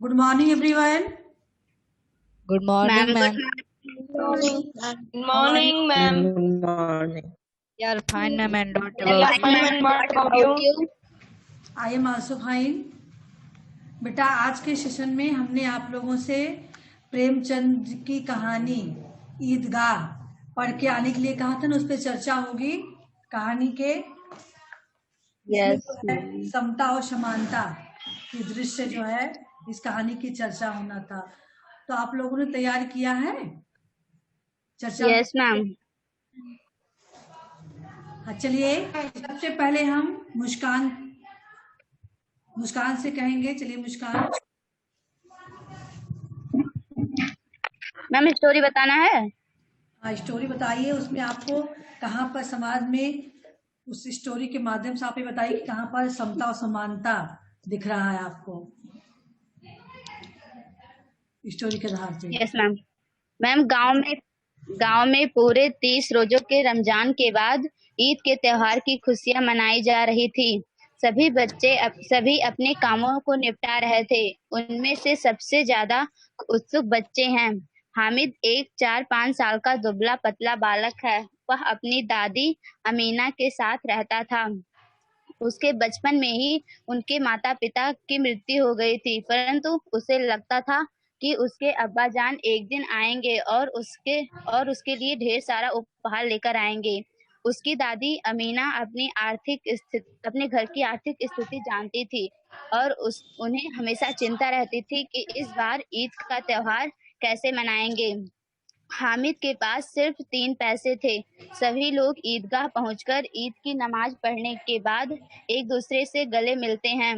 Good morning, everyone. Good morning, ma'am. Good morning. Good morning, ma'am. Good morning. We are fine, ma'am, and what We are about you? fine, and what about you? I am also fine. बेटा आज के session में हमने आप लोगों से प्रेमचंद की कहानी ईदगाह पढ़ के आने के लिए कहा था ना, उस पर चर्चा होगी। कहानी के समता और समानता की दृश्य जो है इस कहानी की चर्चा होना था। तो आप लोगों ने तैयार किया है चर्चा? Yes ma'am. हाँ, चलिए सबसे पहले हम मुस्कान से कहेंगे। चलिए मुस्कान। मैम स्टोरी बताना है। हाँ, स्टोरी बताइए। उसमें आपको कहाँ पर समाज में उस स्टोरी के माध्यम से आप ये बताइए कि कहाँ पर समता और समानता दिख रहा है आपको स्टोरी के आधार से। Yes ma'am. मैम गांव में पूरे 30 रोजों के रमजान के बाद ईद के त्योहार की खुशियां मनाई जा रही थी। सभी अपने कामों को निपटा रहे थे। उनमें से सबसे ज्यादा उत्सुक बच्चे हैं। हामिद एक 4-5 साल का दुबला पतला बालक है। वह अपनी दादी अमीना के साथ रहता था। उसके बचपन में ही उनके माता पिता की मृत्यु हो गई थी, परंतु उसे लगता था कि उसके अब्बा जान एक दिन आएंगे और उसके लिए ढेर सारा उपहार लेकर आएंगे। उसकी दादी अमीना अपने घर की आर्थिक स्थिति जानती थी और उन्हें हमेशा चिंता रहती थी कि इस बार ईद का त्योहार कैसे मनाएंगे। हामिद के पास सिर्फ 3 पैसे थे। सभी लोग ईदगाह पहुंचकर ईद की नमाज पढ़ने के बाद एक दूसरे से गले मिलते हैं।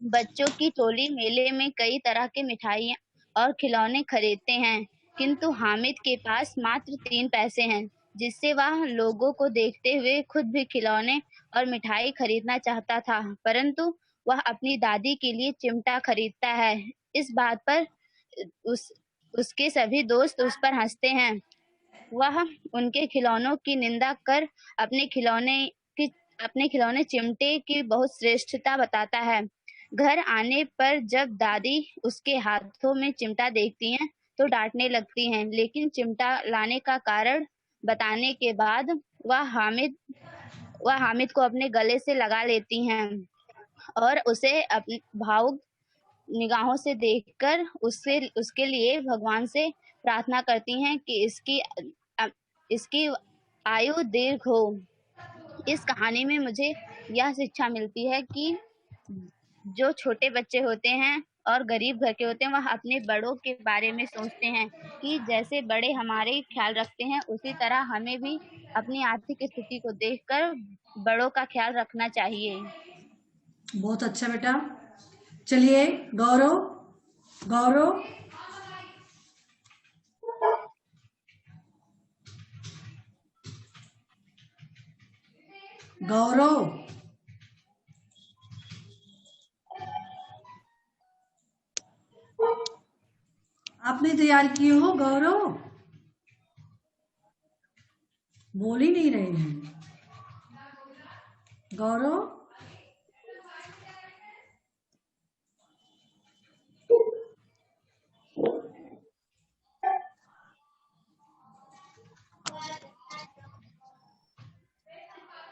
बच्चों की टोली मेले में कई तरह के मिठाइयाँ और खिलौने खरीदते हैं, किंतु हामिद के पास मात्र 3 पैसे हैं, जिससे वह लोगों को देखते हुए खुद भी खिलौने और मिठाई खरीदना चाहता था, परंतु वह अपनी दादी के लिए चिमटा खरीदता है। इस बात पर उसके सभी दोस्त उस पर हंसते हैं। वह उनके खिलौनों की निंदा कर अपने खिलौने चिमटे की बहुत श्रेष्ठता बताता है। घर आने पर जब दादी उसके हाथों में चिमटा देखती हैं तो डांटने लगती हैं, लेकिन चिमटा लाने का कारण बताने के बाद वह हामिद को अपने गले से लगा लेती हैं और उसे अपनी भावुक निगाहों से देखकर उसके लिए भगवान से प्रार्थना करती हैं कि इसकी आयु दीर्घ हो। इस कहानी में मुझे यह शिक्षा मिलती है कि जो छोटे बच्चे होते हैं और गरीब घर के होते हैं, वह अपने बड़ों के बारे में सोचते हैं कि जैसे बड़े हमारे ख्याल रखते हैं, उसी तरह हमें भी अपनी आर्थिक स्थिति को देखकर बड़ों का ख्याल रखना चाहिए। बहुत अच्छा बेटा। चलिए गौरव। गौरव गौरव आपने तैयार किए हो? गौरव बोल ही नहीं रहे हैं। गौरव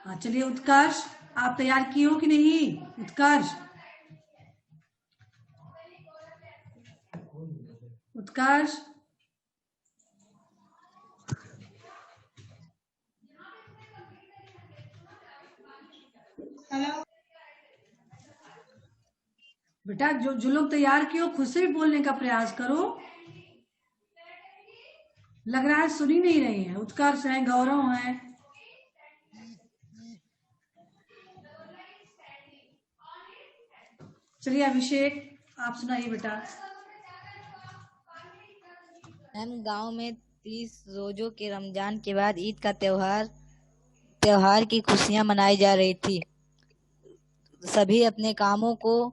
हाँ, चलिए उत्कर्ष आप तैयार किए हो कि नहीं? उत्कर्ष उत्कर्ष बेटा, जो लोग तैयार किए हो खुद से भी बोलने का प्रयास करो। लग रहा है सुन ही नहीं रही है। उत्कर्ष है, गौरव है। चलिए अभिषेक आप सुनाइए बेटा। मैम गांव में 30 रोजों के रमजान के बाद ईद का त्योहार की खुशियां मनाई जा रही थी। सभी अपने कामों को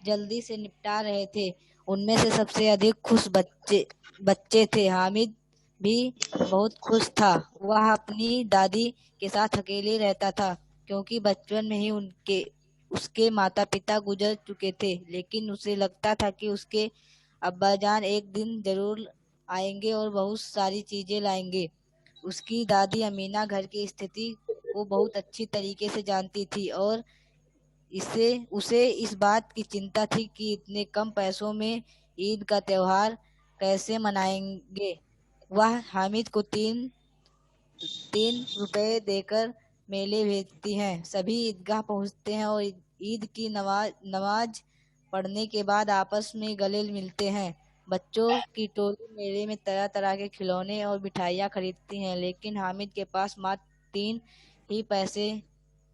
जल्दी से निपटा रहे थे। उनमें से सबसे अधिक खुश बच्चे थे। हामिद भी बहुत खुश था। वह अपनी दादी के साथ अकेले रहता था, क्योंकि बचपन में ही उसके माता पिता गुजर चुके थे, लेकिन उसे लगता था कि उसके अब्बाजान एक दिन जरूर आएंगे और बहुत सारी चीजें लाएंगे। उसकी दादी अमीना घर की स्थिति को बहुत अच्छी तरीके से जानती थी और इसे उसे इस बात की चिंता थी कि इतने कम पैसों में ईद का त्योहार कैसे मनाएंगे। वह हामिद को तीन तीन रुपए देकर मेले भेजती हैं। सभी ईदगाह पहुंचते हैं और ईद की नमाज पढ़ने के बाद आपस में गले मिलते हैं। बच्चों की टोली मेले में तरह तरह के खिलौने और मिठाइयाँ खरीदती हैं, लेकिन हामिद के पास मात्र 3 ही पैसे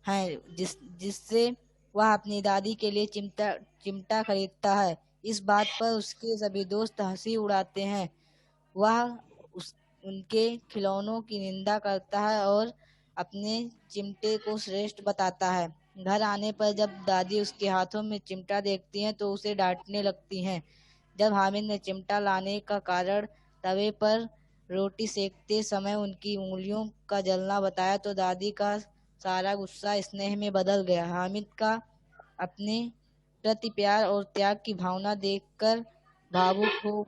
हैं जिससे वह अपनी दादी के लिए चिमटा चिमटा खरीदता है। इस बात पर उसके सभी दोस्त हंसी उड़ाते हैं। वह उनके खिलौनों की निंदा करता है और अपने चिमटे को श्रेष्ठ बताता है। घर आने पर जब दादी उसके हाथों में चिमटा देखती हैं तो उसे डांटने लगती हैं। जब हामिद ने चिमटा लाने का कारण तवे पर रोटी सेकते समय उनकी उंगलियों का जलना बताया तो दादी का सारा गुस्सा स्नेह में बदल गया। हामिद का अपने प्रति प्यार और त्याग की भावना देखकर भावुक हो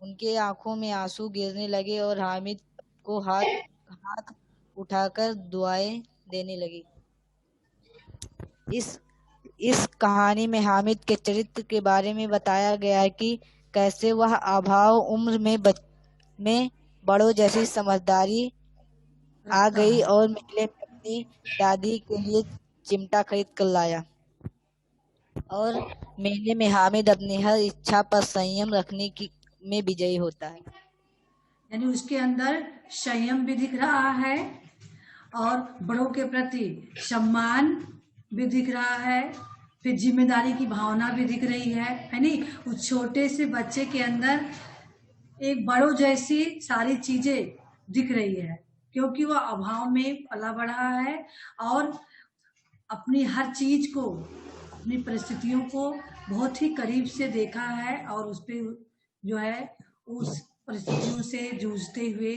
उनके आंखों में आंसू गिरने लगे और हामिद को हाथ हाथ उठाकर दुआएं देने लगी। इस इस कहानी में हामिद के चरित्र के बारे में बताया गया है कि कैसे वह अभाव उम्र में बड़ों जैसी समझदारी आ गई और मेले में अपनी दादी के लिए चिमटा खरीद कर लाया। और मेले में हामिद अपनी हर इच्छा पर संयम रखने की में विजयी होता है। यानी उसके अंदर संयम भी दिख रहा है और बड़ों के प्रति सम्मान भी दिख रहा है, फिर जिम्मेदारी की भावना भी दिख रही है नहीं। उस छोटे से बच्चे के अंदर एक बड़ों जैसी सारी चीजें दिख रही है, क्योंकि वह अभाव में पला बढ़ा है और अपनी हर चीज को, अपनी परिस्थितियों को बहुत ही करीब से देखा है और उस पे जो है उस परिस्थितियों से जूझते हुए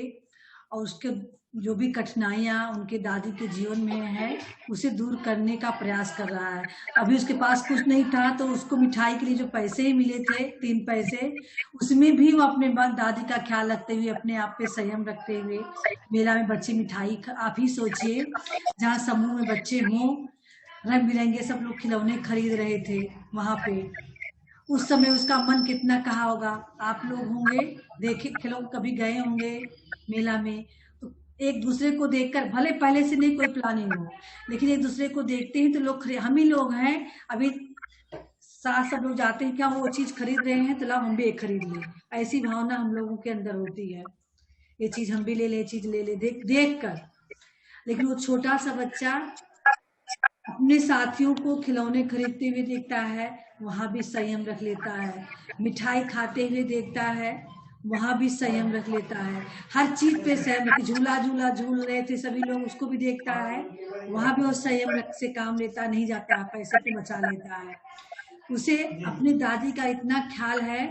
और उसके जो भी कठिनाइयाँ उनके दादी के जीवन में है उसे दूर करने का प्रयास कर रहा है। अभी उसके पास कुछ नहीं था तो उसको मिठाई के लिए जो पैसे ही मिले थे 3 पैसे, उसमें भी वो अपने दादी का ख्याल रखते हुए, अपने आप पे संयम रखते हुए मेला में बच्चे मिठाई, आप ही सोचिए जहाँ समूह में बच्चे हों, रंग बिरंगे सब लोग खिलौने खरीद रहे थे वहां पे, उस समय उसका मन कितना कहा होगा। आप लोग होंगे देखे, खिलौने कभी गए होंगे मेला में, तो एक दूसरे को देखकर, भले पहले से नहीं कोई प्लानिंग हो, लेकिन एक दूसरे को देखते ही तो लोग हम ही लोग हैं अभी साथ सब लोग जाते हैं, क्या वो चीज खरीद रहे हैं तो लाओ हम भी एक खरीद ले, ऐसी भावना हम लोगों के अंदर होती है, ये चीज हम भी ले ले, ये चीज ले ले देख देख कर। लेकिन वो छोटा सा बच्चा अपने साथियों को खिलौने खरीदते हुए देखता है, वहां भी संयम रख लेता है, मिठाई खाते हुए देखता है, वहां भी संयम रख लेता है, हर चीज पे संयम रख, झूला झूला झूल रहे थे सभी लोग उसको भी देखता है, वहां भी वो संयम रख से काम लेता, नहीं जाता, पैसे पे बचा लेता है। उसे अपनी दादी का इतना ख्याल है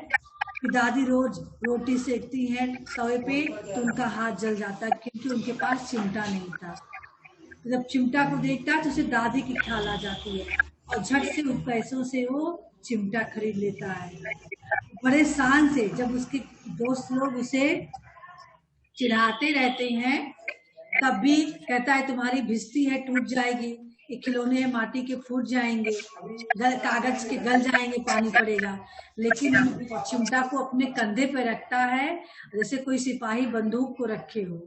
कि दादी रोज रोटी सेकती है तवे पे तो उनका हाथ जल जाता है, क्योंकि उनके पास चिमटा नहीं था। तो जब चिमटा को देखता है तो उसे दादी की ख्याल आ जाती है और झट से उन पैसों से वो चिमटा खरीद लेता है। बड़े शान से जब उसके दोस्त लोग उसे चिढ़ाते रहते हैं तब भी कहता है तुम्हारी भिस्ती है टूट जाएगी, ये खिलौने हैं माटी के फूट जाएंगे, कागज के गल जाएंगे, पानी पड़ेगा, लेकिन चिमटा को अपने कंधे पे रखता है जैसे कोई सिपाही बंदूक को रखे हो,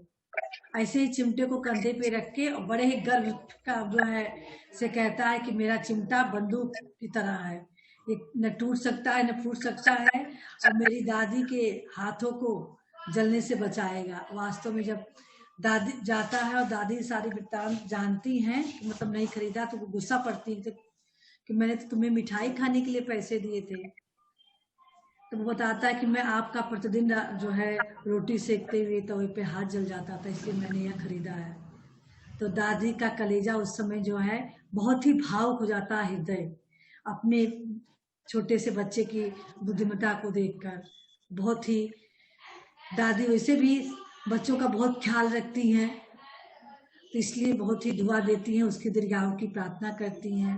ऐसे ही चिमटे को कंधे पे रख के और बड़े ही गर्व का जो है से कहता है कि मेरा चिमटा बंदूक की तरह है, ये न टूट सकता है न फूट सकता है और मेरी दादी के हाथों को जलने से बचाएगा। वास्तव में जब दादी जाता है और दादी सारी वृत्तांत जानती हैं, मतलब नहीं खरीदा तो वो गुस्सा पड़ती है कि मैंने तो तुम्हें मिठाई खाने के लिए पैसे दिए थे, तो वो बताता है कि मैं आपका प्रतिदिन जो है रोटी सेकते हुए तवे पे हाथ जल जाता था, इसलिए मैंने यह खरीदा है। तो दादी का कलेजा उस समय जो है बहुत ही भावुक हो जाता है हृदय, अपने छोटे से बच्चे की बुद्धिमत्ता को देखकर। बहुत ही दादी वैसे भी बच्चों का बहुत ख्याल रखती हैं, तो इसलिए बहुत ही दुआ देती हैं, उसकी दीर्घायु की प्रार्थना करती हैं।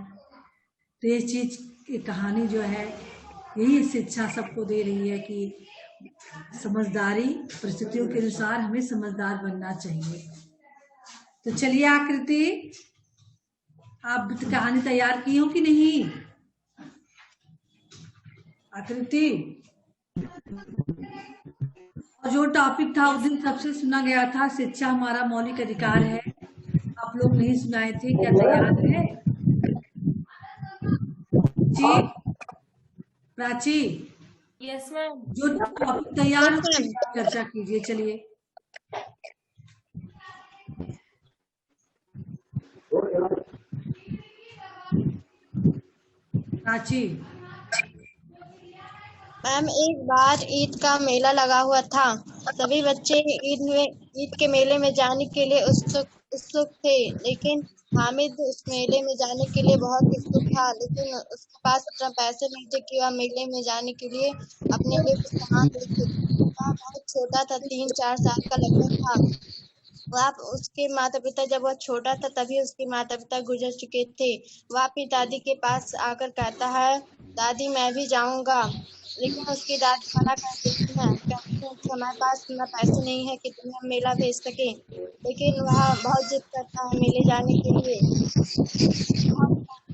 तो ये चीज ये कहानी जो है यही शिक्षा सबको दे रही है कि समझदारी, परिस्थितियों के अनुसार हमें समझदार बनना चाहिए। तो चलिए आकृति, आप कहानी तैयार की हो कि नहीं? आकृति, और जो टॉपिक था उस दिन सबसे सुना गया था, शिक्षा हमारा मौलिक अधिकार है, आप लोग नहीं सुनाए थे, क्या तैयार है जी? Prachi, yes ma'am. जो टॉपिक तैयार है उस पर चर्चा कीजिए। चलिए प्राची। मैम, एक बार ईद का मेला लगा हुआ था। सभी बच्चे ईद के मेले में जाने के लिए उत्सुक थे, लेकिन हामिद उस मेले में जाने के लिए बहुत उत्सुक था, लेकिन उसके पास इतना पैसे नहीं थे कि वह मेले में जाने के लिए अपने लिए कुछ सामान ले सके। वह बहुत छोटा था, 3-4 साल का लगभग था। वह उसके माता पिता, जब वह छोटा था तभी उसके माता पिता गुजर चुके थे। वह अपनी दादी के पास आकर कहता है, दादी मैं भी जाऊंगा, लेकिन उसकी दादी मना कर देती है, कहती है कि हमारे पास इतना पैसे नहीं है कि तुम्हें हम मेला भेज सके। लेकिन वह बहुत जिद करता है मेले जाने के लिए।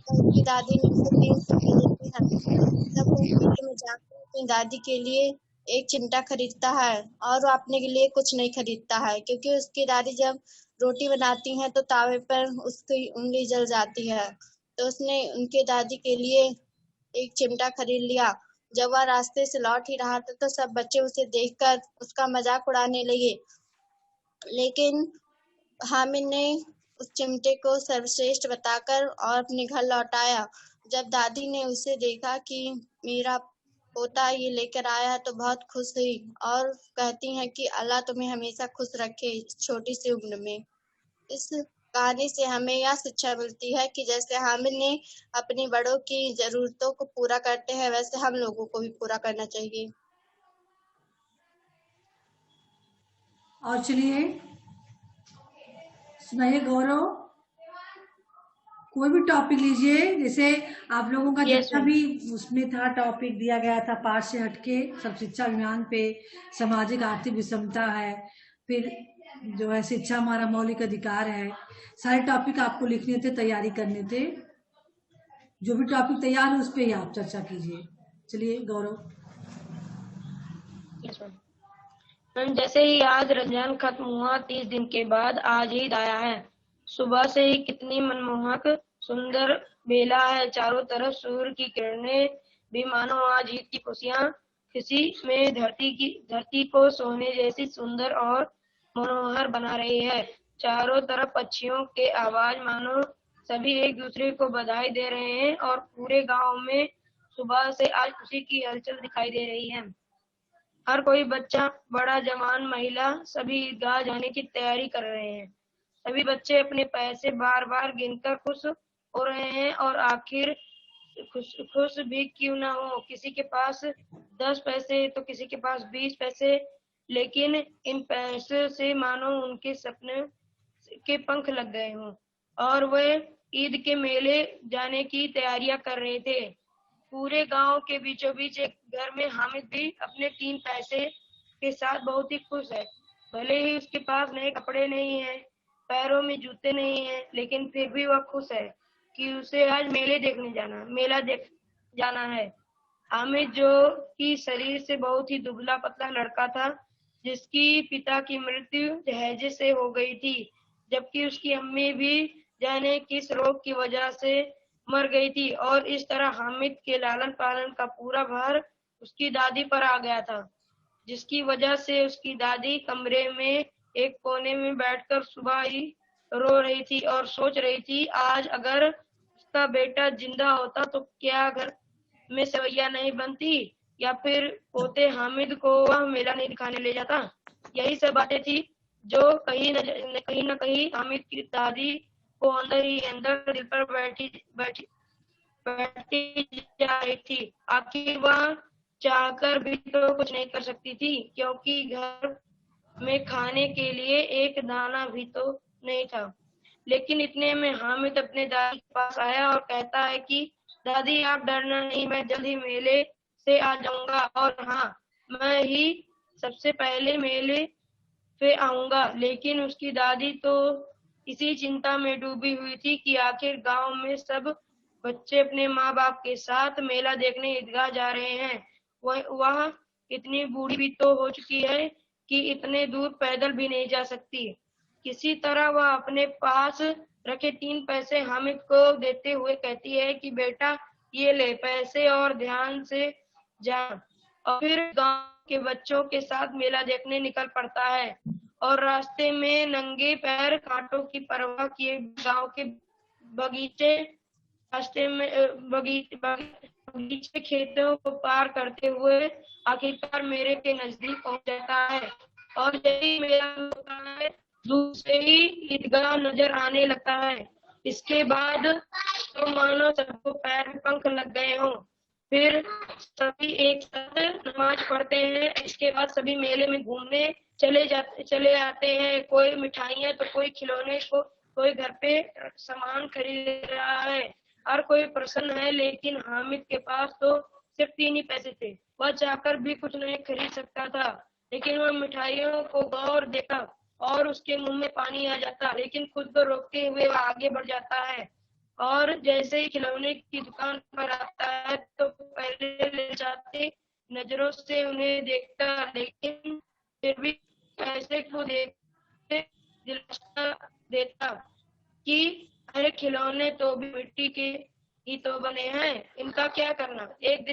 तो उसकी दादी ने उसे 3 रुपए देते हैं। जब वो मेले में जाकर अपनी दादी के लिए एक चिमटा खरीदता है और वो अपने के लिए कुछ नहीं खरीदता है, क्योंकि उसकी दादी जब रोटी बनाती हैं तो तावे पर उसकी उंगली जल जाती है। तो उसने उनके दादी के लिए एक चिमटा खरीद लिया। जब वह रास्ते से लौट ही रहा था तो सब बच्चे उसे देखकर उसका मजाक उड़ाने लगे, लेकिन हामिद ने उस चिमटे को सर्वश्रेष्ठ बताकर और अपने घर लौटाया। जब दादी ने उसे देखा कि मेरा पोता ये लेकर आया तो बहुत खुश हुई और कहती हैं कि अल्लाह तुम्हें हमेशा खुश रखे इस छोटी सी उम्र में। इस कहानी से हमें यह शिक्षा मिलती है कि जैसे हामिद ने अपनी बड़ों की जरूरतों को पूरा करते हैं, वैसे हम लोगों को भी पूरा करना चाहिए। और चलिए सुनाइए गौरव, कोई भी टॉपिक लीजिए, जैसे आप लोगों का जितना भी उसमें था टॉपिक दिया गया था पाठ से हटके, सब शिक्षा अभियान पे, सामाजिक आर्थिक विषमता है, फिर जो है शिक्षा हमारा मौलिक अधिकार है, सारे टॉपिक आपको लिखने थे, तैयारी करने थे। जो भी टॉपिक तैयार है उस पर ही आप चर्चा कीजिए। चलिए गौरव। मैम, जैसे ही आज रमजान खत्म हुआ, 30 दिन के बाद आज ईद आया है। सुबह से ही कितनी मनमोहक सुंदर बेला है, चारों तरफ सूर्य की किरणें भी मानो आज ईद की खुशी में धरती को सोने जैसी सुंदर और मनोहर बना रही है। चारों तरफ पक्षियों के आवाज मानो सभी एक दूसरे को बधाई दे रहे हैं और पूरे गांव में सुबह से आज खुशी की हलचल दिखाई दे रही है। हर कोई बच्चा, बड़ा, जवान, महिला सभी ईदगाह जाने की तैयारी कर रहे हैं। सभी बच्चे अपने पैसे बार बार गिनकर खुश हो रहे हैं और आखिर खुश भी क्यों ना हो, किसी के पास 10 पैसे तो किसी के पास 20 पैसे, लेकिन इन पैसों से मानो उनके सपने के पंख लग गए हों और वे ईद के मेले जाने की तैयारियां कर रहे थे। पूरे गांव के बीचों बीच एक घर में हामिद भी अपने 3 पैसे के साथ बहुत ही खुश है। भले ही उसके पास नए कपड़े नहीं है, पैरों में जूते नहीं है, लेकिन फिर भी वह खुश है कि उसे आज मेला देख जाना है। हामिद, जो कि शरीर से बहुत ही दुबला पतला लड़का था, जिसकी पिता की मृत्यु हैजे से हो गई थी, जबकि उसकी अम्मी भी जाने किस रोग की वजह से मर गई थी, और इस तरह हामिद के लालन पालन का पूरा भार उसकी दादी पर आ गया था, जिसकी वजह से उसकी दादी कमरे में एक कोने में बैठकर सुबह ही रो रही थी और सोच रही थी आज अगर उसका बेटा जिंदा होता तो क्या घर में सेवैया नहीं बनती, या फिर पोते हामिद को वह मेला नहीं दिखाने ले जाता। यही सब बातें थी जो कहीं न कहीं हामिद की दादी को अंदर ही अंदर दिल पर बैठी जा रही थी। आखिर वह चाहकर भी तो कुछ नहीं कर सकती थी, क्योंकि घर में खाने के लिए एक दाना भी तो नहीं था। लेकिन इतने में हामिद अपने दादी के पास आया और कहता है कि दादी आप डरना नहीं, मैं जल्द ही मेले से आ जाऊंगा, और हाँ, मैं ही सबसे पहले मेले पे आऊंगा। लेकिन उसकी दादी तो इसी चिंता में डूबी हुई थी कि आखिर गांव में सब बच्चे अपने माँ बाप के साथ मेला देखने ईदगाह जा रहे हैं। वह इतनी बूढ़ी भी तो हो चुकी है कि इतने दूर पैदल भी नहीं जा सकती। किसी तरह वह अपने पास रखे 3 पैसे हामिद को देते हुए कहती है कि बेटा ये ले पैसे और ध्यान से जा। और फिर गांव के बच्चों के साथ मेला देखने निकल पड़ता है, और रास्ते में नंगे पैर कांटों की परवाह किए गांव के बगीचे रास्ते में बगीचे खेतों को पार करते हुए आखिरकार मेरे के नजदीक पहुंच जाता है। और यही मेरा होता है, दूर से ही ईदगाह नजर आने लगता है। इसके बाद तो मानो सबको पैर में पंख लग गए हों। फिर सभी एक साथ नमाज पढ़ते हैं। इसके बाद सभी मेले में घूमने चले आते हैं। कोई मिठाइयाँ तो कोई खिलौने को, कोई घर पे सामान खरीद रहा है। हर कोई प्रसन्न है, लेकिन हामिद के पास तो सिर्फ 3 ही पैसे थे। वह चाहकर भी कुछ नहीं खरीद सकता था। लेकिन वह मिठाइयों को गौर देखा और उसके मुंह में पानी आ जाता, लेकिन खुद को रोकते हुए वह आगे बढ़ जाता है। और जैसे ही खिलौने की दुकान पर आता है तो पहले ले जाते नजरों से उन्हें देखता, लेकिन फिर भी पैसे को देखते दिलासा देता कि अरे खिलौने तो भी मिट्टी के ही तो बने हैं, इनका क्या करना, एक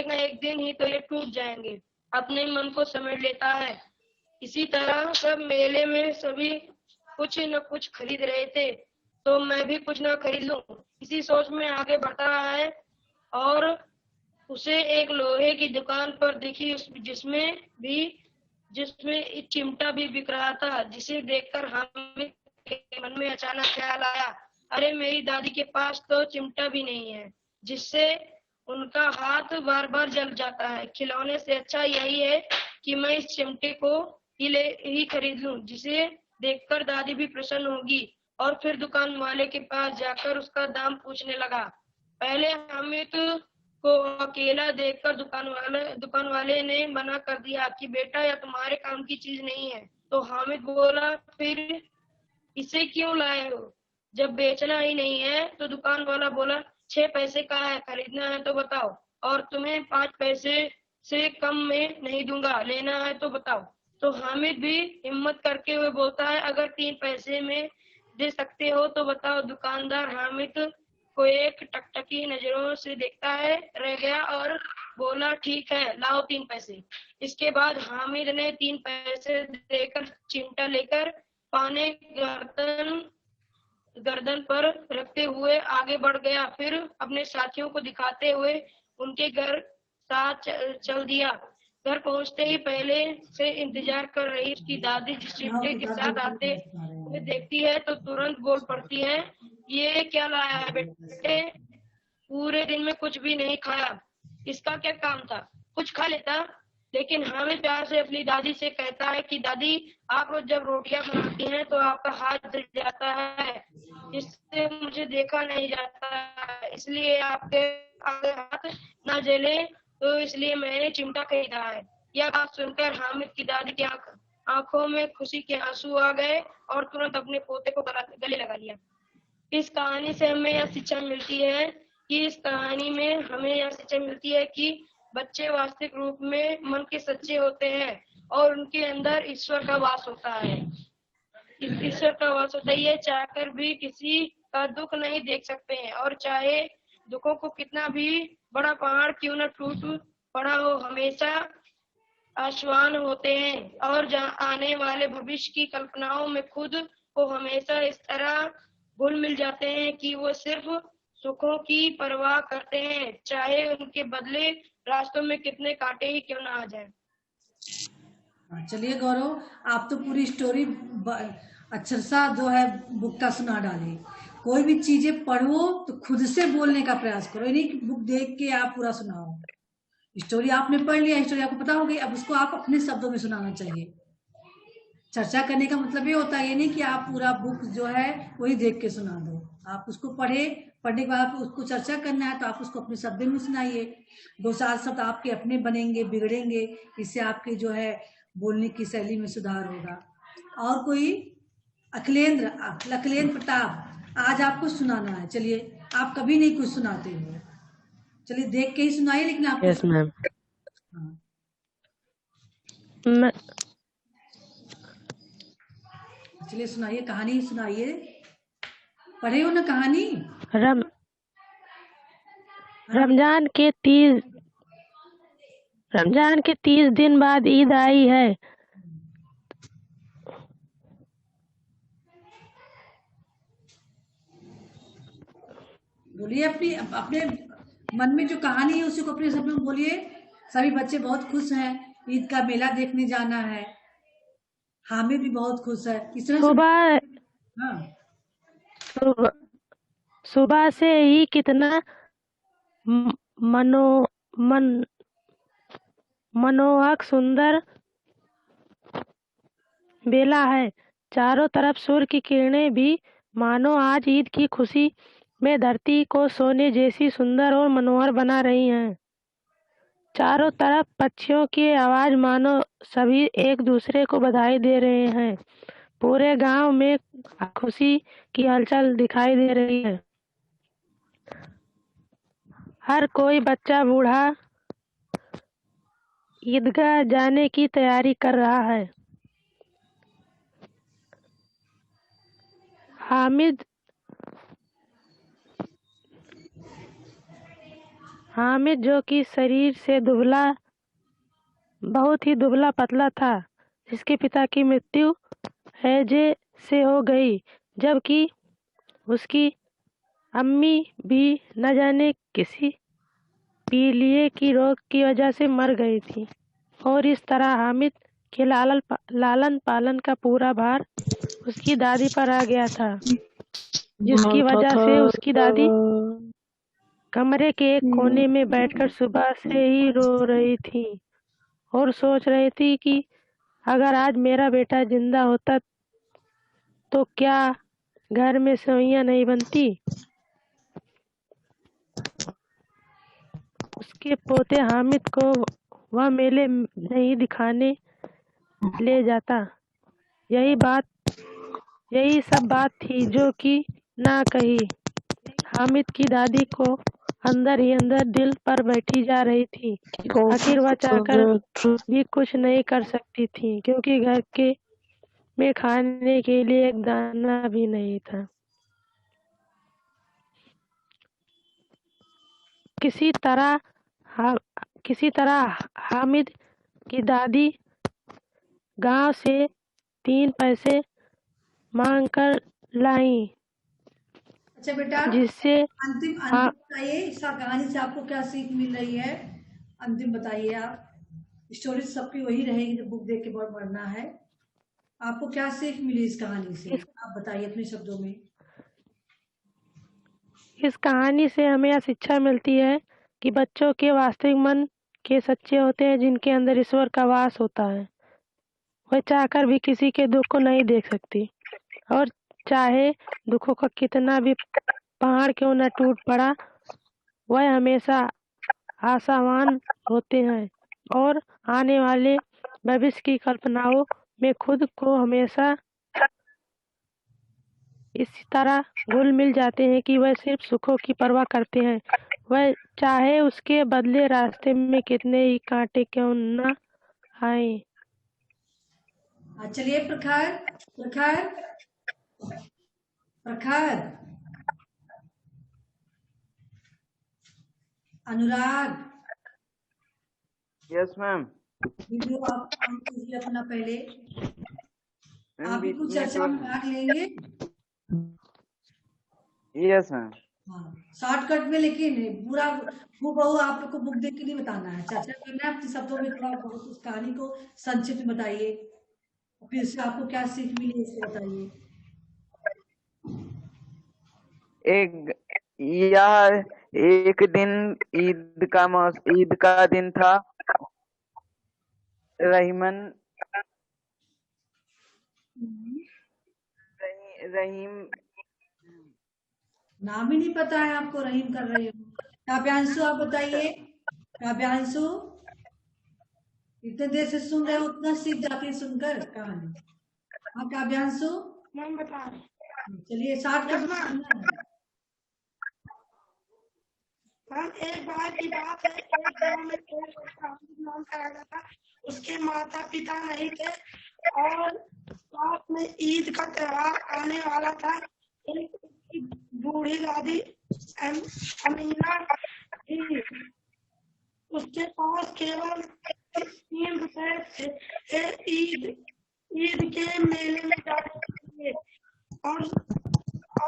ना एक दिन ही तो ये टूट जाएंगे। अपने मन को समेट लेता है। इसी तरह सब मेले में सभी कुछ न कुछ खरीद रहे थे, तो मैं भी कुछ न खरीद लूं, इसी सोच में आगे बढ़ता है। और उसे एक लोहे की दुकान पर दिखी जिसमें एक चिमटा भी बिक रहा था, जिसे देखकर हामिद के मन में अचानक ख्याल आया, अरे मेरी दादी के पास तो चिमटा भी नहीं है, जिससे उनका हाथ बार बार जल जाता है। खिलौने से अच्छा यही है कि मैं इस चिमटे को ही खरीद लूं, जिसे देखकर दादी भी प्रसन्न होगी। और फिर दुकान वाले के पास जाकर उसका दाम पूछने लगा। पहले हामिद को अकेला देखकर दुकान वाले ने मना कर दिया कि बेटा यह तुम्हारे काम की चीज नहीं है। तो हामिद बोला, फिर इसे क्यों लाए हो, जब बेचना ही नहीं है? तो दुकान वाला बोला, 6 पैसे का है, खरीदना है तो बताओ, और तुम्हें 5 पैसे से कम में नहीं दूंगा, लेना है तो बताओ। तो हामिद भी हिम्मत करके हुए बोलता है, अगर 3 पैसे में दे सकते हो तो बताओ। दुकानदार हामिद को एक टकटकी नजरों से देखता है, रह गया और बोला, ठीक है, लाओ 3 पैसे। इसके बाद हामिद ने 3 पैसे देकर चिमटा लेकर पाने गर्दन पर रखते हुए आगे बढ़ गया। फिर अपने साथियों को दिखाते हुए उनके घर साथ चल दिया। घर पहुंचते ही पहले से इंतजार कर रही उसकी दादी जिस चिमटे के साथ आते हुए देखती है तो तुरंत बोल पड़ती है, ये क्या लाया है बेटे, पूरे दिन में कुछ भी नहीं खाया, इसका क्या काम था, कुछ खा लेता। लेकिन हामिद प्यार से अपनी दादी से कहता है कि दादी, आप रोज जब रोटियां बनाती हैं तो आपका हाथ जल जाता है, इससे मुझे देखा नहीं जाता, इसलिए आपके आगे हाथ ना जले, तो इसलिए मैंने चिमटा खरीदा है। यह बात सुनकर हामिद की दादी की आंखों में खुशी के आंसू आ गए और तुरंत अपने पोते को गले लगा लिया। इस कहानी से हमें यह शिक्षा मिलती है कि बच्चे वास्तविक रूप में मन के सच्चे होते हैं और उनके अंदर ईश्वर का वास होता है। ईश्वर का वास होता है, ये चाहकर भी किसी का दुख नहीं देख सकते हैं, और चाहे दुखों को कितना भी बड़ा पहाड़ क्यों न टूट पड़ा हो, हमेशा आश्वान होते हैं और आने वाले भविष्य की कल्पनाओं में खुद को हमेशा इस तरह घुल मिल जाते हैं कि वो सिर्फ सुखों की परवाह करते हैं, चाहे उनके बदले रास्तों में कितने कांटे ही क्यों ना आ जाए। चलिए गौरव, आप तो पूरी स्टोरी अक्षरशः जो है बुक का सुना डाले। कोई भी चीजें पढ़ो तो खुद से बोलने का प्रयास करो, नहीं कि बुक देख के आप पूरा सुनाओ। स्टोरी आपने पढ़ लिया, स्टोरी आपको पता हो गई, अब उसको आप अपने शब्दों में सुनाना चाहिए। चर्चा करने का मतलब ये होता है, ये नहीं कि आप पूरा बुक जो है वही देख के सुना दो। आप उसको पढ़े, पढ़ने के बाद आपको उसको चर्चा करना है तो आप उसको अपने शब्द में सुनाइए। 2-4 शब्द आपके अपने बनेंगे, बिगड़ेंगे, इससे आपके जो है बोलने की शैली में सुधार होगा। और कोई? अखिलेंद्र प्रताप, आज आपको सुनाना है। चलिए, आप कभी नहीं कुछ सुनाते हो, चलिए देख के ही सुनाइए, लेकिन आपको यस मैम। हाँ, मैं चलिए सुनाइए, कहानी सुनाइए। पढ़े हो ना कहानी? रम हाँ, रमजान के 30 दिन बाद ईद आई है। बोलिए अपनी अपने मन में जो कहानी है उसी को अपने शब्द में बोलिए। सभी बच्चे बहुत खुश हैं, ईद का मेला देखने जाना है। हामिद भी बहुत खुश है। इस तरह से सुबह हाँ, सुबह सुबह से ही कितना म- मनो मन मनोहक सुंदर बेला है। चारों तरफ सूर्य की किरणें भी मानो आज ईद की खुशी में धरती को सोने जैसी सुंदर और मनोहर बना रही हैं। चारों तरफ पक्षियों की आवाज मानो सभी एक दूसरे को बधाई दे रहे हैं। पूरे गांव में खुशी की हलचल दिखाई दे रही है। हर कोई बच्चा बूढ़ा ईदगाह जाने की तैयारी कर रहा है। हामिद हामिद जो कि शरीर से बहुत ही दुबला पतला था, जिसके पिता की मृत्यु हैजे से हो गई, जबकि उसकी अम्मी भी न जाने किसी पीलिए की रोग की वजह से मर गई थी। और इस तरह हामिद के लालन पालन का पूरा भार उसकी दादी पर आ गया था, जिसकी वजह से उसकी दादी कमरे के एक कोने में बैठकर सुबह से ही रो रही थी और सोच रही थी कि अगर आज मेरा बेटा जिंदा होता तो क्या घर में सेवइयां नहीं बनती। उसके पोते हामिद को वह मेले नहीं दिखाने ले जाता। यही सब बात थी जो कि ना कही हामिद की दादी को अंदर ही अंदर दिल पर बैठी जा रही थी। आखिर वह चाहकर भी कुछ नहीं कर सकती थी, क्योंकि घर के में खाने के लिए एक दाना भी नहीं था। किसी तरह हा, किसी तरह हामिद की दादी गांव से 3 पैसे मांग कर लाई, अच्छा बेटा, जिससे अंतिम हा, बताइए, इस कहानी से आपको क्या सीख मिल रही है? अंतिम बताइए आप। स्टोरी सबकी वही रहेगी जो बुक देख के बहुत पढ़ना है। आपको क्या सीख मिली इस कहानी से? इस, आप बताइए अपने शब्दों में। इस कहानी से हमें यह शिक्षा मिलती है कि बच्चों के वास्तविक मन के सच्चे होते हैं, जिनके अंदर ईश्वर का वास होता है। वह चाहकर भी किसी के दुख को नहीं देख सकती, और चाहे दुखों का कितना भी पहाड़ क्यों न टूट पड़ा, वह हमेशा आशावान होते हैं और आने वाले भविष्य की कल्पनाओं में खुद को हमेशा इसी तरह घुल मिल जाते हैं कि वह सिर्फ सुखों की परवाह करते हैं, वह चाहे उसके बदले रास्ते में कितने ही कांटे क्यों न आए। चलिए प्रखर, प्रखर, प्रखर, अनुराग, यस मैम। वीडियो आप ऑन कीजिए अपना पहले। मैम आप भी बीच कुछ में चर्चा में भाग लेंगे? Yes ma'am. हाँ, शॉर्टकट में, लेकिन पूरा हूबहू आप लोग को बुक देख के नहीं बताना है, चर्चा करना है। अपने शब्दों में थोड़ा बहुत उस कहानी को संक्षिप्त में बताइए, फिर से आपको क्या सीख मिली इसको बताइए। एक यह एक दिन ईद का दिन था। रहीमन रहीम नाम ही नहीं पता है आपको, रहीम कर रही हो। काव्यांशु आप बताइए। काव्यांशु, इतने देर से सुन रहे हो, उतना सीख जाती है सुनकर कहानी। हाँ काव्यांशु, मैम बता रहे। चलिए 60 का Yes, ma'am. सुनना है। मैम एक बार की बात है, एक गांव में एक लड़का हामिद नाम का रहता था। उसके माता पिता नहीं थे और साथ में ईद का त्योहार आने वाला था। एक उसकी बूढ़ी दादी अमीना थी। उसके पास केवल 3 रुपए थे ईद ईद के मेले में जाने के लिए, और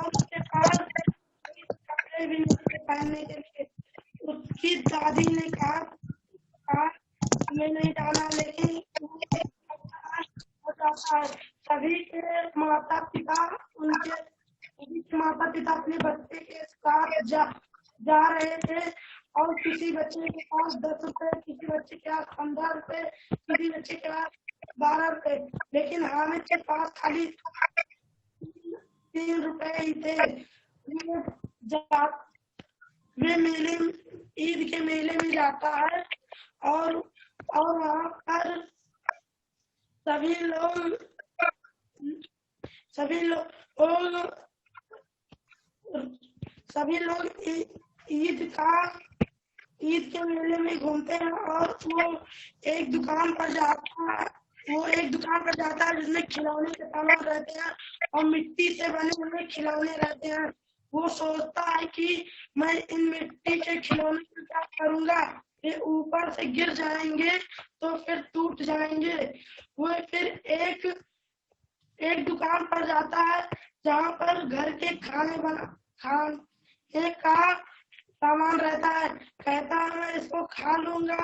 उसके पास कपड़े भी नहीं थे पहनने के लिए। उसकी दादी ने कहा हमें नहीं जाना, लेकिन सभी के माता पिता अपने बच्चे के साथ जा रहे थे, और किसी बच्चे के पास 10 रुपए, किसी बच्चे के पास 15 रुपए, किसी बच्चे के पास 12 रुपए, लेकिन हामिद के पास खाली 3 रुपए ही थे। वे ईद के मेले में जाता है, और वहाँ पर सभी लोग ईद के मेले में घूमते हैं, और वो एक दुकान पर जाता है जिसमें खिलौने के सामान रहते हैं और मिट्टी से बने हुए खिलौने रहते हैं। वो सोचता है कि मैं इन मिट्टी के खिलौने को क्या करूंगा, ये ऊपर से गिर जाएंगे तो फिर टूट जाएंगे। वो फिर एक दुकान पर जाता है जहाँ पर घर के खाने का सामान रहता है। कहता है मैं इसको खा लूंगा,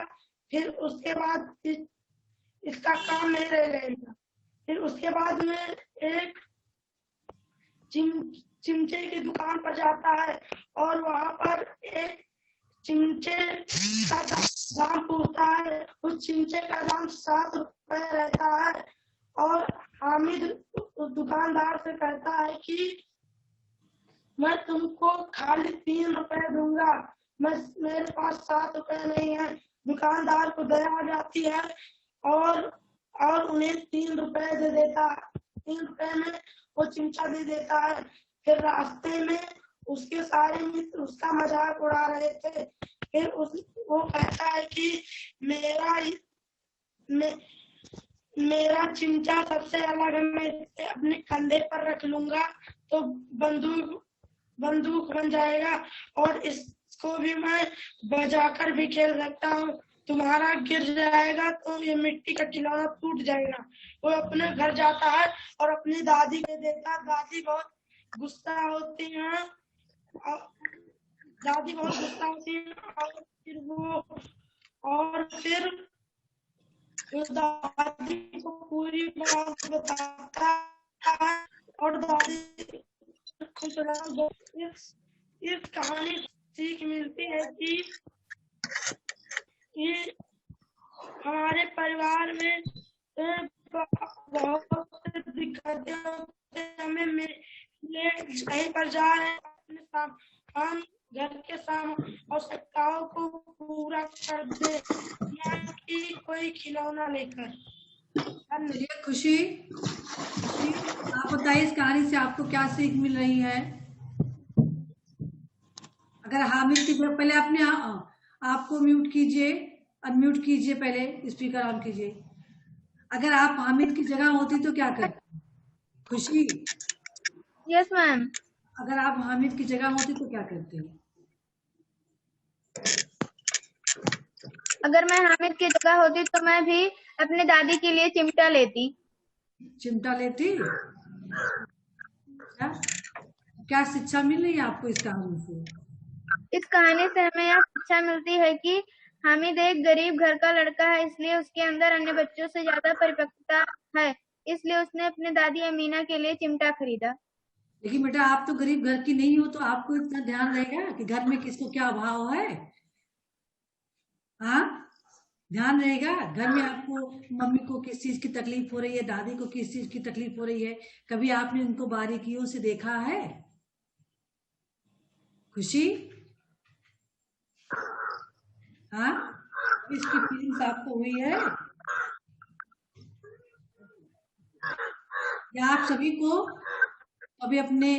फिर उसके बाद इसका काम नहीं रहेगा। फिर उसके बाद में एक चिमचे की दुकान पर जाता है, और वहाँ पर एक चिमचे का दाम पूछता है। उस चिमचे का दाम 7 रुपए रहता है, और हामिद उस दुकानदार से कहता है कि मैं तुमको खाली 3 रुपए दूंगा, मेरे पास 7 रुपए नहीं है। दुकानदार को दया आ जाती है और उन्हें 3 रुपए दे देता है। 3 रुपए में वो चिमचा दे देता है। फिर रास्ते में उसके सारे मित्र उसका मजाक उड़ा रहे थे। फिर वो कहता है कि मेरा चिमचा सबसे अलग है, मैं इसे अपने कंधे पर रख लूंगा तो बंदूक बन जाएगा, और इसको भी मैं बजाकर भी खेल सकता हूँ। तुम्हारा गिर जाएगा तो ये मिट्टी का खिलौना टूट जाएगा। वो अपने घर जाता है और अपनी दादी को देता है। दादी बहुत गुस्सा होती है, और फिर दादी को पूरी बात बताता है, और दादी खुश इस कहानी सीख मिलती है कि हमारे परिवार में बहुत दिक्कतें होती हैं। हमें कहीं पर जा रहे हैं, हम घर के आवश्यकताओं को पूरा कर दे, ना कि कोई खिलौना लेकर। चलिए खुशी, आप बताइए इस कहानी से आपको क्या सीख मिल रही है। अगर हामिद की जगह, पहले अपने आपको म्यूट कीजिए, अनम्यूट कीजिए, पहले स्पीकर ऑन कीजिए। अगर आप हामिद की जगह होती तो क्या करती खुशी? Yes ma'am. अगर आप हामिद की जगह होती तो क्या करती? अगर मैं हामिद की जगह होती तो मैं भी अपने दादी के लिए चिमटा लेती। चिमटा लेती? क्या शिक्षा मिल रही है आपको इस कहानी से? इस कहानी से हमें यह शिक्षा मिलती है कि हामिद एक गरीब घर का लड़का है, इसलिए उसके अंदर अन्य बच्चों से ज्यादा परिपक्वता है, इसलिए उसने अपने दादी अमीना के लिए चिमटा खरीदा। लेकिन बेटा आप तो गरीब घर की नहीं हो, तो आपको इतना ध्यान रहेगा कि घर में किसको क्या अभाव है? हाँ, ध्यान रहेगा घर में आपको मम्मी को किस चीज की तकलीफ हो रही है, दादी को किस चीज की तकलीफ हो रही है, कभी आपने उनको बारीकियों से देखा है? खुशी, हाँ, इसकी फीलिंग्स आपको हुई है? या आप सभी को कभी अपने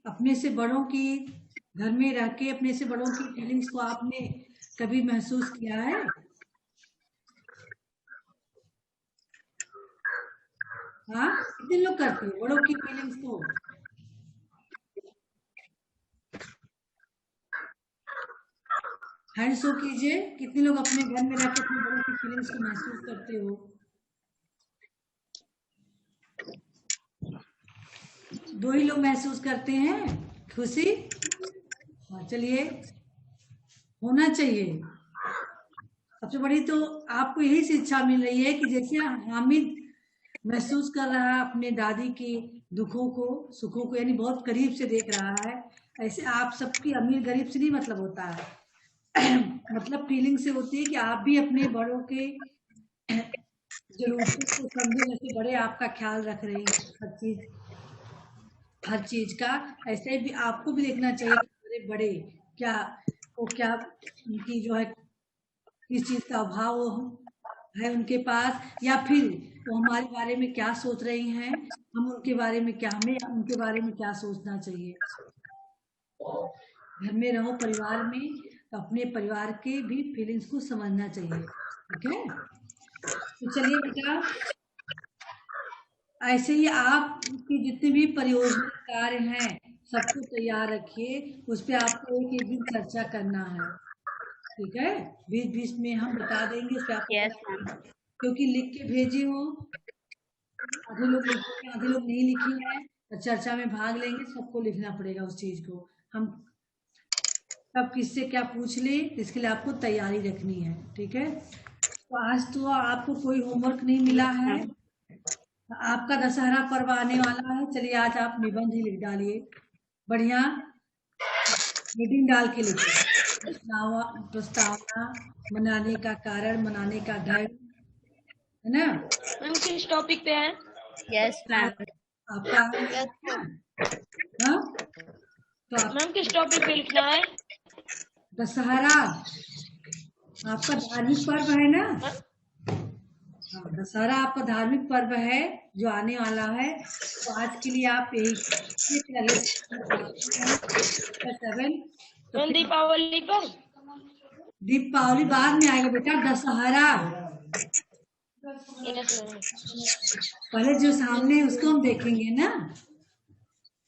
अपने से बड़ों की घर में रह के अपने से बड़ों की फीलिंग्स को आपने कभी महसूस किया है? हाँ, कितने लोग करते हैं बड़ों की फीलिंग्स को? हैंड शो कीजिए, कितने लोग अपने घर में रह के अपने बड़ों की फीलिंग्स को महसूस करते हो? दो ही लोग महसूस करते हैं। खुशी, हाँ, चलिए, होना चाहिए। सबसे बड़ी तो आपको यही शिक्षा मिल रही है कि जैसे हामिद महसूस कर रहा है अपने दादी के दुखों को, सुखों को, यानी बहुत करीब से देख रहा है, ऐसे आप सबकी अमीर गरीब से नहीं मतलब होता है। मतलब फीलिंग से होती है कि आप भी अपने बड़ों के जरूरतों को समझे, जैसे बड़े आपका ख्याल रख रहे हैं हर चीज का, ऐसे भी आपको भी देखना चाहिए कि बड़े बड़े क्या क्या उनकी जो है किस चीज का अभाव है उनके पास, या फिर वो हमारे बारे में क्या सोच रही हैं, हम उनके बारे में क्या, हमें उनके बारे में क्या सोचना चाहिए। घर में रहो परिवार में तो अपने परिवार के भी फीलिंग्स को समझना चाहिए। ठीक है, तो चलिए बेटा, ऐसे ही आपकी जितने भी परियोजना कार्य हैं सबको तैयार रखिए, उस पर आपको एक एक दिन चर्चा करना है। ठीक है, बीच बीच में हम बता देंगे उस पर आपको, क्योंकि लिख के भेजे हो, आधे लोग लिखेंगे आधे लोग नहीं लिखे हैं, तो चर्चा में भाग लेंगे, सबको लिखना पड़ेगा उस चीज को। हम सब किससे क्या पूछ ले, इसके लिए आपको तैयारी रखनी है। ठीक है, तो आज तो आपको कोई होमवर्क नहीं मिला है, आपका दशहरा पर्व आने वाला है। चलिए आज आप निबंध ही लिख डालिए, बढ़िया हेडिंग डाल के लिखिए। प्रस्तावना, मनाने का कारण, मनाने का ढंग, है ना? मैम किस टॉपिक पे है? Yes ma'am. आपका हाँ, तो मैम किस टॉपिक पे लिखना है? दशहरा आपका धार्मिक पर्व है ना? हाँ, दशहरा आपका धार्मिक पर्व है जो आने वाला है, तो आज के लिए आप यही 7। तो मैम दीपावली पर? दीपावली बाद में आएगा बेटा, दशहरा पहले जो सामने है उसको हम देखेंगे ना।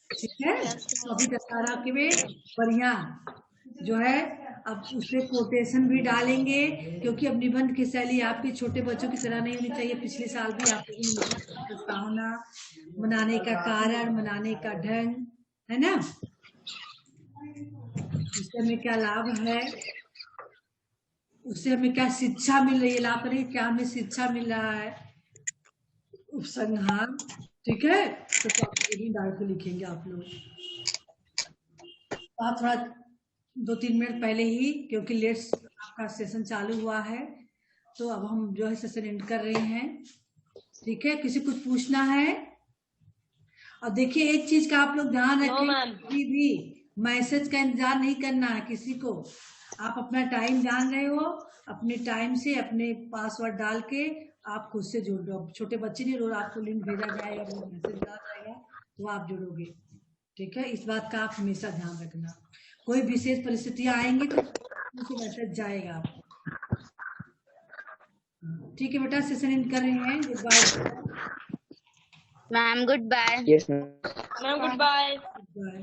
ठीक है, तो अभी दशहरा के में बढ़िया जो है, अब उसमें कोटेशन भी डालेंगे, क्योंकि अब निबंध की शैली आपके छोटे बच्चों की तरह नहीं होनी चाहिए। पिछले साल भी आप प्रस्तावना, मनाने का कारण, मनाने का ढंग, है ना, उससे हमें क्या लाभ है, उससे हमें क्या शिक्षा मिल रही है, लाभ करेंगे क्या हमें शिक्षा मिल रहा है, उपसंहार। ठीक है, तो आप यही डाल के लिखेंगे आप लोग। आप थोड़ा 2-3 मिनट पहले ही, क्योंकि लेट आपका सेशन चालू हुआ है, तो अब हम जो है सेशन एंड कर रहे हैं। ठीक है, किसी कुछ पूछना है? और देखिए एक चीज का आप लोग ध्यान रखें, कभी भी मैसेज का इंतजार नहीं करना है किसी को। आप अपना टाइम जान रहे हो, अपने टाइम से अपने पासवर्ड डाल के आप खुद से जुड़ लो। छोटे बच्चे नहीं, रोज आपको लिंक भेजा जाएगा, मैसेज डाला जाएगा, तो आप जुड़ोगे। ठीक है, इस बात का आप हमेशा ध्यान रखना। कोई विशेष परिस्थितियां आएंगी तो मैसेज जाएगा आपको। ठीक है बेटा, सेशन एंड कर रहे हैं। Good bye ma'am good bye. Yes ma'am. Ma'am good bye. Bye.